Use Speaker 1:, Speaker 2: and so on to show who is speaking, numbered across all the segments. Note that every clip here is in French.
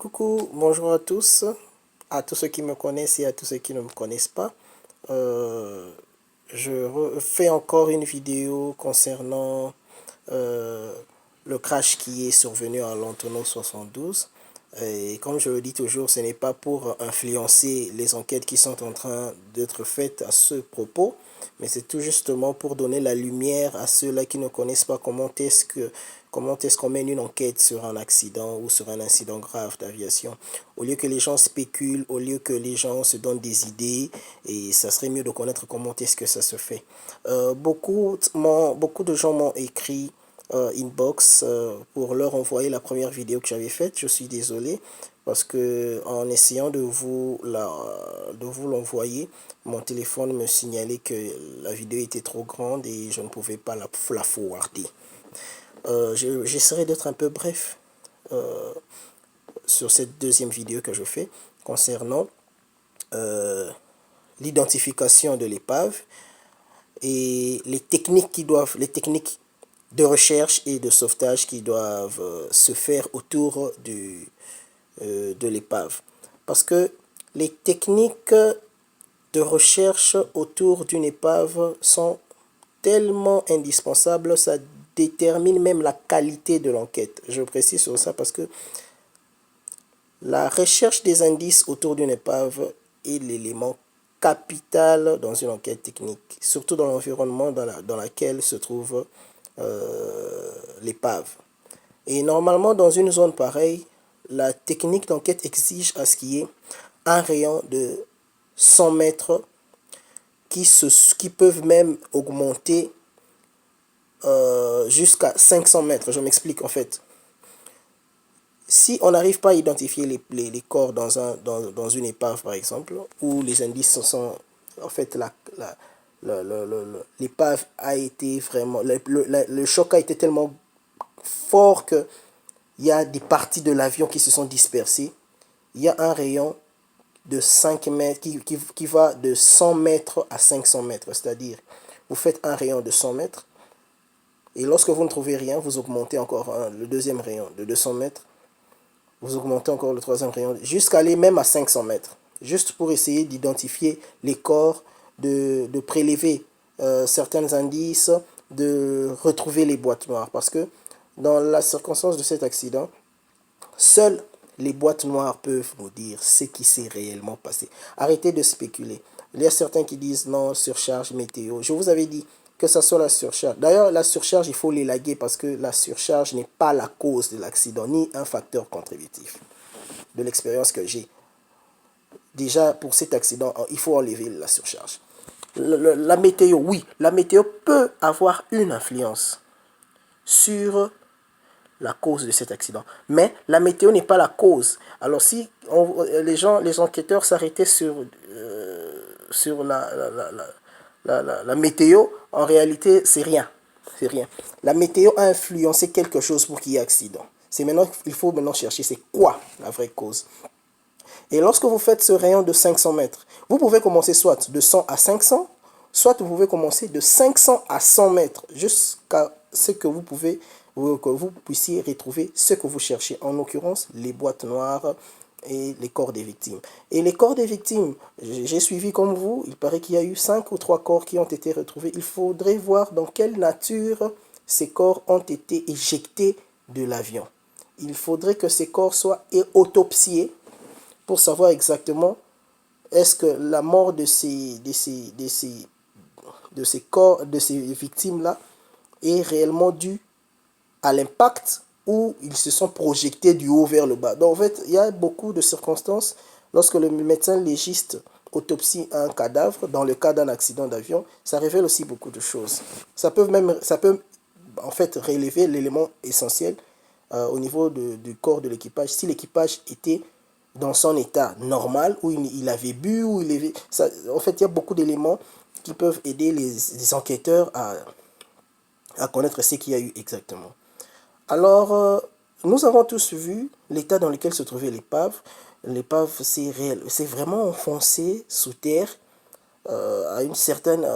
Speaker 1: Coucou, bonjour à tous ceux qui me connaissent et à tous ceux qui ne me connaissent pas. Euh, je fais encore une vidéo concernant euh, le crash qui est survenu à l'Antonov 72. Et comme je le dis toujours, ce n'est pas pour influencer les enquêtes qui sont en train d'être faites à ce propos, mais c'est tout justement pour donner la lumière à ceux-là qui ne connaissent pas comment est-ce qu'on mène une enquête sur un accident ou sur un incident grave d'aviation. Au lieu que les gens spéculent, au lieu que les gens se donnent des idées, et ça serait mieux de connaître comment est-ce que ça se fait. Beaucoup de gens m'ont écrit inbox pour leur envoyer la première vidéo que j'avais faite. Je suis désolé parce que en essayant de vous l'envoyer, mon téléphone me signalait que la vidéo était trop grande et je ne pouvais pas la forwarder. J'essaierai d'être un peu bref euh, sur cette deuxième vidéo que je fais concernant euh, l'identification de l'épave et les techniques de recherche et de sauvetage qui doivent se faire autour de l'épave. Parce que les techniques de recherche autour d'une épave sont tellement indispensables, ça détermine même la qualité de l'enquête. Je précise sur ça parce que la recherche des indices autour d'une épave est l'élément capital dans une enquête technique, surtout dans l'environnement dans lequel se trouve l'épave. Et normalement, dans une zone pareille, la technique d'enquête exige à ce qu'il y ait un rayon de 100 mètres qui peuvent même augmenter jusqu'à 500 mètres. Je m'explique en fait. Si on n'arrive pas à identifier les corps dans une épave, par exemple, où les indices sont en fait l'épave a été vraiment, le choc a été tellement fort que il y a des parties de l'avion qui se sont dispersées. Il y a un rayon de 5 mètres qui va de 100 mètres à 500 mètres. C'est-à-dire, vous faites un rayon de 100 mètres et lorsque vous ne trouvez rien, vous augmentez encore le deuxième rayon de 200 mètres. Vous augmentez encore le troisième rayon jusqu'à aller même à 500 mètres. Juste pour essayer d'identifier les corps, de prélever certains indices, de retrouver les boîtes noires. Parce que dans la circonstance de cet accident, seules les boîtes noires peuvent nous dire ce qui s'est réellement passé. Arrêtez de spéculer. Il y a certains qui disent non, surcharge météo. Je vous avais dit que ça soit la surcharge. D'ailleurs, la surcharge, il faut l'élaguer parce que la surcharge n'est pas la cause de l'accident, ni un facteur contributif. De l'expérience que j'ai. Déjà, pour cet accident, il faut enlever la surcharge. La météo, oui, la météo peut avoir une influence sur la cause de cet accident. Mais la météo n'est pas la cause. Alors si les enquêteurs s'arrêtaient sur la météo, en réalité, c'est rien. C'est rien. La météo a influencé quelque chose pour qu'il y ait accident. C'est maintenant qu'il faut maintenant chercher c'est quoi la vraie cause. Et lorsque vous faites ce rayon de 500 mètres, vous pouvez commencer soit de 100 à 500, soit vous pouvez commencer de 500 à 100 mètres, jusqu'à ce que vous puissiez retrouver ce que vous cherchez, en l'occurrence les boîtes noires et les corps des victimes. Et les corps des victimes, j'ai suivi comme vous, il paraît qu'il y a eu 5 ou 3 corps qui ont été retrouvés. Il faudrait voir dans quelle nature ces corps ont été éjectés de l'avion. Il faudrait que ces corps soient autopsiés pour savoir exactement est-ce que la mort de ces corps, de ces victimes-là, est réellement due à l'impact ou ils se sont projetés du haut vers le bas. Donc en fait, il y a beaucoup de circonstances lorsque le médecin légiste autopsie un cadavre, dans le cas d'un accident d'avion, ça révèle aussi beaucoup de choses. Ça peut en fait relever l'élément essentiel au niveau du corps de l'équipage. Si l'équipage était dans son état normal, où il avait bu, où il avait... Ça, en fait, il y a beaucoup d'éléments qui peuvent aider les enquêteurs à connaître ce qu'il y a eu exactement. Alors, nous avons tous vu l'état dans lequel se trouvait l'épave. L'épave, c'est vraiment enfoncé sous terre à une certaine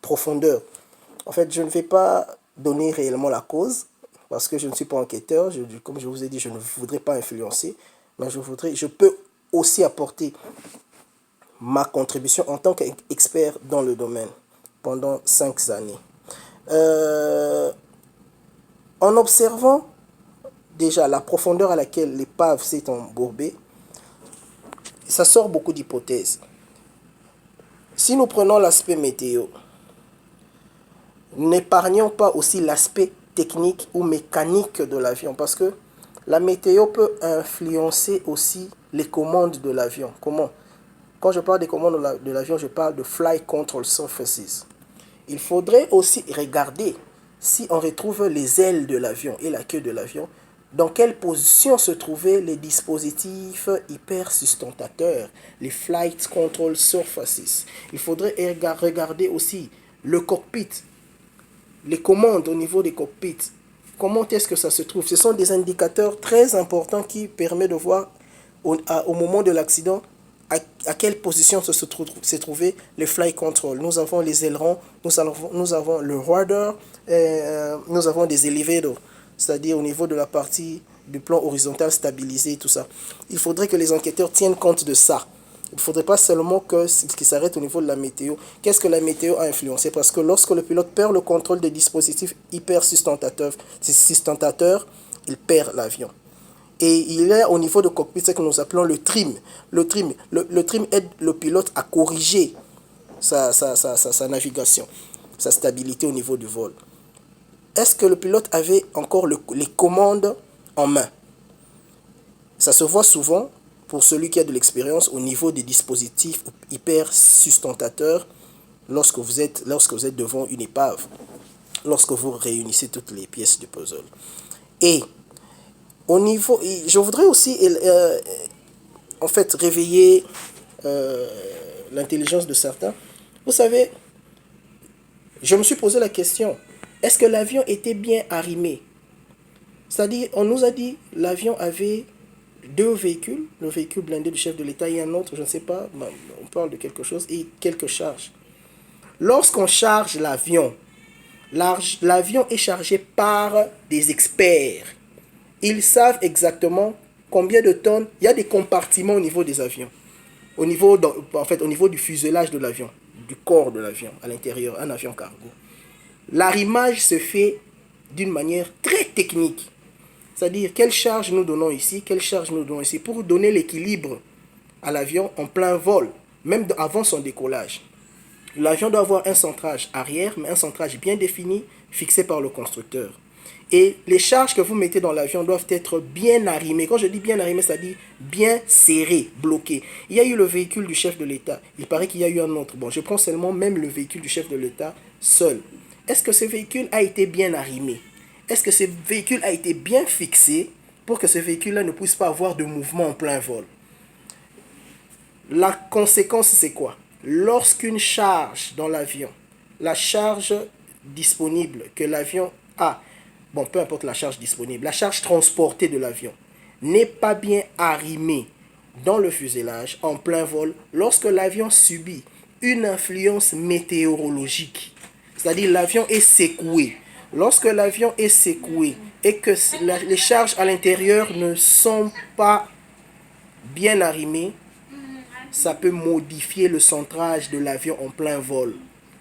Speaker 1: profondeur. En fait, je ne vais pas donner réellement la cause, parce que je ne suis pas enquêteur. Comme je vous ai dit, je ne voudrais pas influencer. mais je peux aussi apporter ma contribution en tant qu'expert dans le domaine pendant 5 années. Euh, en observant déjà la profondeur à laquelle l'épave s'est embourbée, ça sort beaucoup d'hypothèses. Si nous prenons l'aspect météo, n'épargnons pas aussi l'aspect technique ou mécanique de l'avion, parce que la météo peut influencer aussi les commandes de l'avion. Comment? Quand je parle des commandes de l'avion, je parle de Flight Control Surfaces. Il faudrait aussi regarder si on retrouve les ailes de l'avion et la queue de l'avion, dans quelle position se trouvaient les dispositifs hypersustentateurs, les Flight Control Surfaces. Il faudrait regarder aussi le cockpit, les commandes au niveau des cockpits. Comment est-ce que ça se trouve? Ce sont des indicateurs très importants qui permettent de voir au moment de l'accident à quelle position se trouvaient les flight control. Nous avons les ailerons, nous avons le rudder, nous avons des elevators, c'est-à-dire au niveau de la partie du plan horizontal stabilisé, tout ça. Il faudrait que les enquêteurs tiennent compte de ça. Il ne faudrait pas seulement qu'ils s'arrêtent au niveau de la météo. Qu'est-ce que la météo a influencé? Parce que lorsque le pilote perd le contrôle des dispositifs hypersustentateurs, il perd l'avion. Et il est au niveau de cockpit ce que nous appelons le trim. Le trim aide le pilote à corriger sa navigation, sa stabilité au niveau du vol. Est-ce que le pilote avait encore les commandes en main? Ça se voit souvent, pour celui qui a de l'expérience, au niveau des dispositifs hyper sustentateurs lorsque vous êtes devant une épave, lorsque vous réunissez toutes les pièces du puzzle. Et au niveau, je voudrais aussi en fait réveiller l'intelligence de certains. Vous savez, je me suis posé la question, est-ce que l'avion était bien arrimé? C'est-à-dire, on nous a dit l'avion avait 2 véhicules, le véhicule blindé du chef de l'État et un autre, je ne sais pas, on parle de quelque chose, et quelques charges. Lorsqu'on charge l'avion est chargé par des experts. Ils savent exactement combien de tonnes. Il y a des compartiments au niveau des avions. Au niveau du fuselage de l'avion, du corps de l'avion, à l'intérieur, un avion cargo. L'arrimage se fait d'une manière très technique. C'est-à-dire, quelle charge nous donnons ici, quelle charge nous donnons ici, pour donner l'équilibre à l'avion en plein vol, même avant son décollage. L'avion doit avoir un centrage arrière, mais un centrage bien défini, fixé par le constructeur. Et les charges que vous mettez dans l'avion doivent être bien arrimées. Quand je dis bien arrimées, c'est-à-dire bien serrées, bloquées. Il y a eu le véhicule du chef de l'État. Il paraît qu'il y a eu un autre. Bon, je prends seulement même le véhicule du chef de l'État seul. Est-ce que ce véhicule a été bien arrimé? Est-ce que ce véhicule a été bien fixé pour que ce véhicule-là ne puisse pas avoir de mouvement en plein vol? La conséquence, c'est quoi? Lorsqu'une charge dans l'avion, la charge disponible que l'avion a, bon, peu importe la charge disponible, la charge transportée de l'avion n'est pas bien arrimée dans le fuselage en plein vol, lorsque l'avion subit une influence météorologique, c'est-à-dire l'avion est secoué. Lorsque l'avion est secoué et que les charges à l'intérieur ne sont pas bien arrimées, ça peut modifier le centrage de l'avion en plein vol.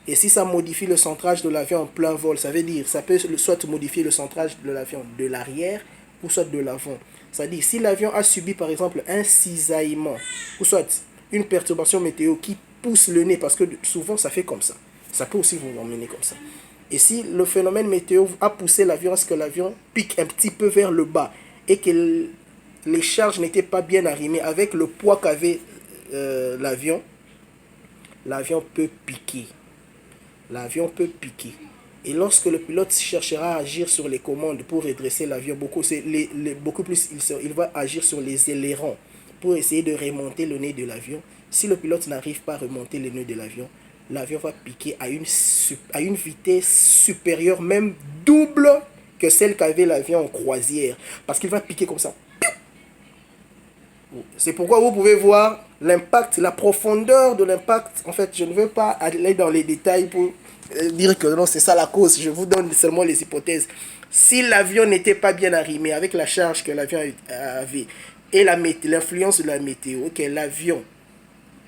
Speaker 1: Et si ça modifie le centrage de l'avion en plein vol, ça veut dire ça peut soit modifier le centrage de l'avion de l'arrière ou soit de l'avant. C'est-à-dire si l'avion a subi par exemple un cisaillement ou soit une perturbation météo qui pousse le nez, parce que souvent ça fait comme ça peut aussi vous emmener comme ça. Et si le phénomène météo a poussé l'avion à ce que l'avion pique un petit peu vers le bas et que les charges n'étaient pas bien arrimées avec le poids qu'avait l'avion peut piquer. L'avion peut piquer. Et lorsque le pilote cherchera à agir sur les commandes pour redresser l'avion, beaucoup plus, il va agir sur les ailerons pour essayer de remonter le nez de l'avion. Si le pilote n'arrive pas à remonter le nez de l'avion va piquer à une vitesse supérieure, même double que celle qu'avait l'avion en croisière. Parce qu'il va piquer comme ça. C'est pourquoi vous pouvez voir l'impact, la profondeur de l'impact. En fait, je ne veux pas aller dans les détails pour dire que non, c'est ça la cause. Je vous donne seulement les hypothèses. Si l'avion n'était pas bien arrimé avec la charge que l'avion avait et l'influence de la météo, que l'avion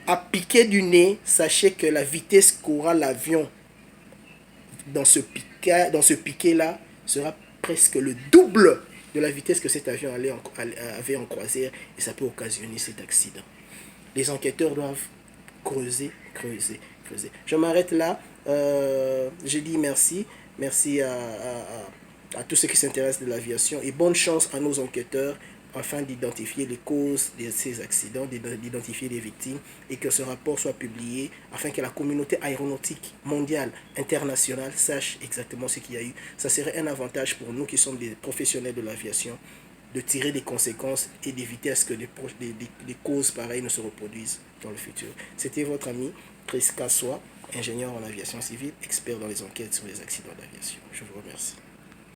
Speaker 1: a piqué du nez, sachez que la vitesse qu'aura l'avion dans ce piqué-là sera presque le double de la vitesse que cet avion avait en croisière, et ça peut occasionner cet accident. Les enquêteurs doivent creuser, creuser, creuser. Je m'arrête là. Je dis merci. Merci à tous ceux qui s'intéressent de l'aviation et bonne chance à nos enquêteurs afin d'identifier les causes de ces accidents, d'identifier les victimes et que ce rapport soit publié afin que la communauté aéronautique mondiale, internationale sache exactement ce qu'il y a eu. Ça serait un avantage pour nous qui sommes des professionnels de l'aviation de tirer des conséquences et d'éviter à ce que des causes pareilles ne se reproduisent dans le futur. C'était votre ami Chris Kassoua, ingénieur en aviation civile, expert dans les enquêtes sur les accidents d'aviation. Je vous remercie.